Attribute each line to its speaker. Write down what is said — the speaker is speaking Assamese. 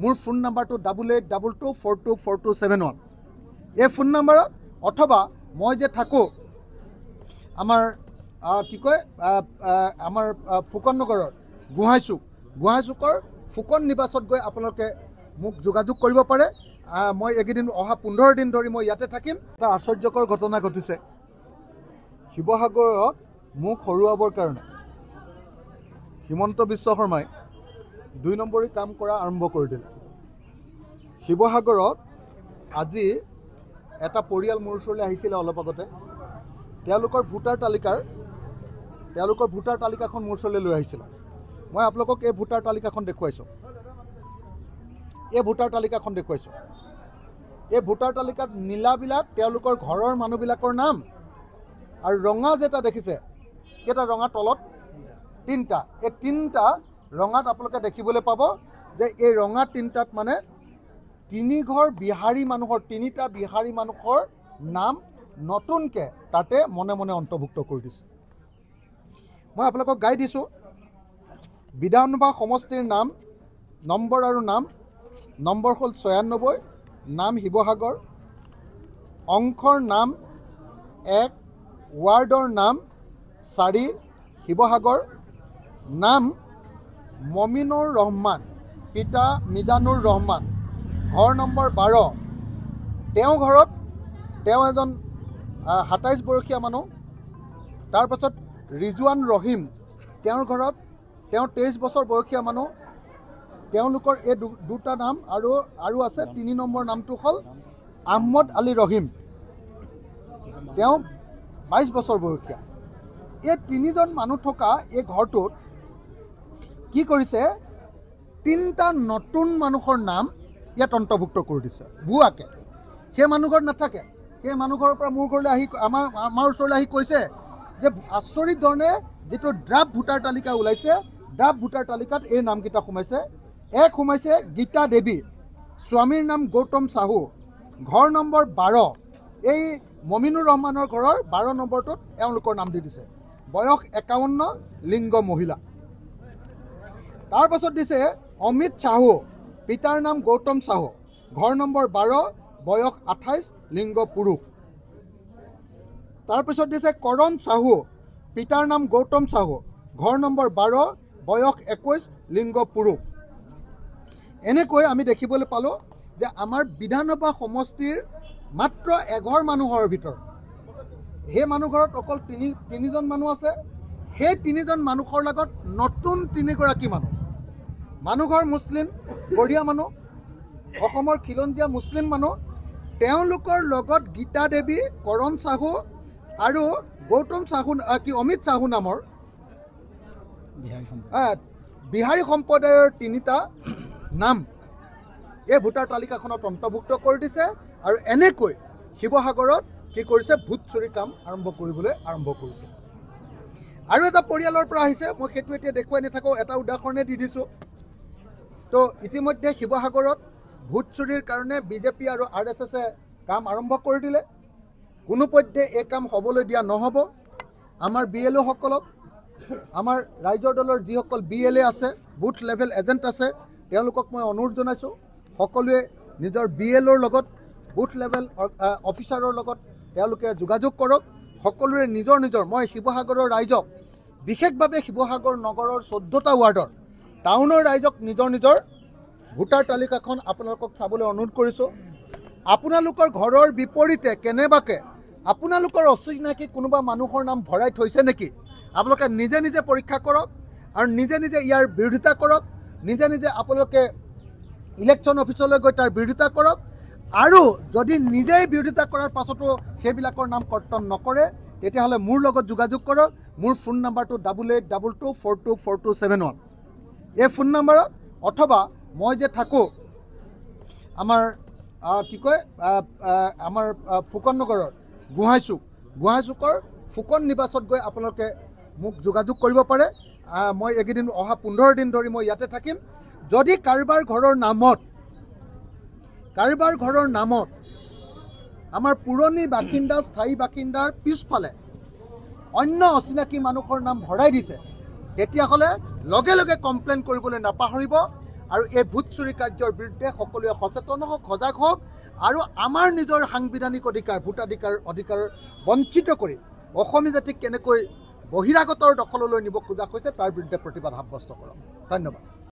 Speaker 1: মোৰ ফোন নাম্বাৰটো 8822424271 এই ফোন নাম্বাৰত অথবা মই যে থাকোঁ আমাৰ কি কয় আমাৰ ফুকন নগৰৰ গোহাঁইচুকৰ ফুকন নিবাসত গৈ আপোনালোকে মোক যোগাযোগ কৰিব পাৰে। মই এইকেইদিন অহা 15 দিন ধৰি মই ইয়াতে থাকিম। এটা আশ্চৰ্যকৰ ঘটনা ঘটিছে শিৱসাগৰত মোক হৰুৱাবৰ কাৰণে হিমন্ত বিশ্ব শৰ্মাই 2 নম্বৰী কাম কৰা আৰম্ভ কৰি দিলে। শিৱসাগৰত আজি এটা পৰিয়াল মোৰ ওচৰলৈ আহিছিলে অলপ আগতে। তেওঁলোকৰ ভোটাৰ তালিকাখন মোৰ ওচৰলৈ লৈ আহিছিলে। মই আপোনালোকক এই ভোটাৰ তালিকাখন দেখুৱাইছোঁ। এই ভোটাৰ তালিকাত নীলাবিলাক তেওঁলোকৰ ঘৰৰ মানুহবিলাকৰ নাম আৰু ৰঙা যেটা দেখিছে কেইটা ৰঙা তলত 3টা। এই 3টা ৰঙাত আপোনালোকে দেখিবলৈ পাব যে এই ৰঙা 3টাত মানে 3টা বিহাৰী মানুহৰ নাম নতুনকৈ তাতে মনে মনে অন্তৰ্ভুক্ত কৰি দিছে। মই আপোনালোকক গাই দিছোঁ বিধানসভা সমষ্টিৰ নাম নম্বৰ আৰু নম্বৰ হ'ল 96, নাম শিৱসাগৰ, অংশৰ নাম 1, ৱাৰ্ডৰ নাম 4 শিৱসাগৰ, নাম মমিনুৰ ৰহমান, পিতা মিজানুৰ ৰহমান, ঘৰ নম্বৰ 12। তেওঁ এজন 27 বয়সীয়া মানুহ। তাৰপাছত ৰিজৱান ৰহিম, তেওঁৰ ঘৰত 23 বছৰ বয়সীয়া মানুহ। তেওঁলোকৰ এই 2টা নাম আৰু আছে। 3 নম্বৰ নামটো হ'ল আহমদ আলী ৰহিম, তেওঁ 22 বছৰ বয়সীয়া। এই 3জন মানুহ থকা এই ঘৰটোত কি কৰিছে 3টা নতুন মানুহৰ নাম ইয়াত অন্তৰ্ভুক্ত কৰি দিছে ভুৱাকে। সেই মানুহ ঘৰত নাথাকে। সেই মানুহ ঘৰৰ পৰা মোৰ ঘৰলৈ আহি আমাৰ ওচৰলৈ আহি কৈছে যে আচৰিত ধৰণে যিটো ড্ৰাফ্ট ভোটাৰ তালিকা ওলাইছে, ড্ৰাফ্ট ভোটাৰ তালিকাত এই নামকেইটা সোমাইছে। এক সোমাইছে গীতা দেৱী, স্বামীৰ নাম গৌতম চাহু, ঘৰ নম্বৰ 12। এই মমিনুৰ ৰহমানৰ ঘৰৰ 12 নম্বৰটোত এওঁলোকৰ নাম দি দিছে। বয়স 51, লিংগ মহিলা। তাৰপাছত দিছে অমিত চাহু, পিতাৰ নাম গৌতম চাহু, ঘৰ নম্বৰ 12, বয়স 28, লিংগ পুৰুষ। তাৰপিছত দিছে কৰণ চাহু, পিতাৰ নাম গৌতম চাহু, ঘৰ নম্বৰ 12, বয়স 21, লিংগ পুৰুষ। এনেকৈ আমি দেখিবলৈ পালোঁ যে আমাৰ বিধানসভা সমষ্টিৰ মাত্ৰ এঘৰ মানুহৰ ভিতৰত সেই মানুহ ঘৰত অকল 3জন মানুহ আছে। সেই 3জন মানুহৰ লগত নতুন 3গৰাকী মানুহ ঘৰ মুছলিম, বঢ়িয়া মানুহ, অসমৰ খিলঞ্জীয়া মুছলিম মানুহ। তেওঁলোকৰ লগত গীতা দেৱী, কৰণ চাহু আৰু গৌতম চাহু অমিত চাহু নামৰ বিহাৰী সম্প্ৰদায়ৰ 3টা নাম এই ভোটাৰ তালিকাখনত অন্তৰ্ভুক্ত কৰি দিছে। আৰু এনেকৈ শিৱসাগৰত কি কৰিছে ভোট চুৰি কাম আৰম্ভ কৰিছে। আৰু এটা পৰিয়ালৰ পৰা আহিছে, মই সেইটো এতিয়া দেখুৱাই নাথাকোঁ, এটা উদাহৰণে দি দিছোঁ। তো ইতিমধ্যে শিৱসাগৰত ভোট চুৰিৰ কাৰণে বিজেপি আৰু RSSে কাম আৰম্ভ কৰি দিলে। কোনোপধ্যে এই কাম হ'বলৈ দিয়া নহ'ব। আমাৰ BLO সকলক, আমাৰ ৰাইজৰ দলৰ যিসকল BLA আছে, বুথ লেভেল এজেণ্ট আছে, তেওঁলোকক মই অনুৰোধ জনাইছোঁ সকলোৱে নিজৰ BLOৰ লগত, বুথ লেভেল অফিচাৰৰ লগত তেওঁলোকে যোগাযোগ কৰক। সকলোৰে নিজৰ মই শিৱসাগৰৰ ৰাইজক, বিশেষভাৱে শিৱসাগৰ নগৰৰ 14টা ৱাৰ্ডৰ টাউনৰ ৰাইজক নিজৰ ভোটাৰ তালিকাখন আপোনালোকক চাবলৈ অনুৰোধ কৰিছোঁ। আপোনালোকৰ ঘৰৰ বিপৰীতে কেনেবাকৈ আপোনালোকৰ অচিনাকি কোনোবা মানুহৰ নাম ভৰাই থৈছে নেকি আপোনালোকে নিজে পৰীক্ষা কৰক আৰু নিজে ইয়াৰ বিৰোধিতা কৰক। নিজে আপোনালোকে ইলেকশ্যন অফিচলৈ গৈ তাৰ বিৰোধিতা কৰক। আৰু যদি নিজেই বিৰোধিতা কৰাৰ পাছতো সেইবিলাকৰ নাম কৰ্তন নকৰে তেতিয়াহ'লে মোৰ লগত যোগাযোগ কৰক। মোৰ ফোন নাম্বাৰটো 8822424271 এই ফোন নাম্বাৰত অথবা মই যে থাকোঁ আমাৰ কি কয় আমাৰ ফুকন নগৰৰ গোহাঁইচুকৰ ফুকন নিবাসত গৈ আপোনালোকে মোক যোগাযোগ কৰিব পাৰে। মই এইকেইদিন অহা 15 দিন ধৰি মই ইয়াতে থাকিম। যদি কাৰোবাৰ ঘৰৰ নামত আমাৰ পুৰণি বাসিন্দা, স্থায়ী বাসিন্দাৰ পিছফালে অন্য অচিনাকি মানুহৰ নাম ভৰাই দিছে তেতিয়াহ'লে লগে লগে কমপ্লেইন কৰিবলৈ নাপাহৰিব। আৰু এই ভোট চুৰি কাৰ্যৰ বিৰুদ্ধে সকলোৱে সচেতন হওক, সজাগ হওক আৰু আমাৰ নিজৰ সাংবিধানিক অধিকাৰ, ভোটাধিকাৰ বঞ্চিত কৰি অসমীয়া জাতিক কেনেকৈ বহিৰাগতৰ দখললৈ নিব খোজা হৈছে তাৰ বিৰুদ্ধে প্ৰতিবাদ সাব্যস্ত কৰক। ধন্যবাদ।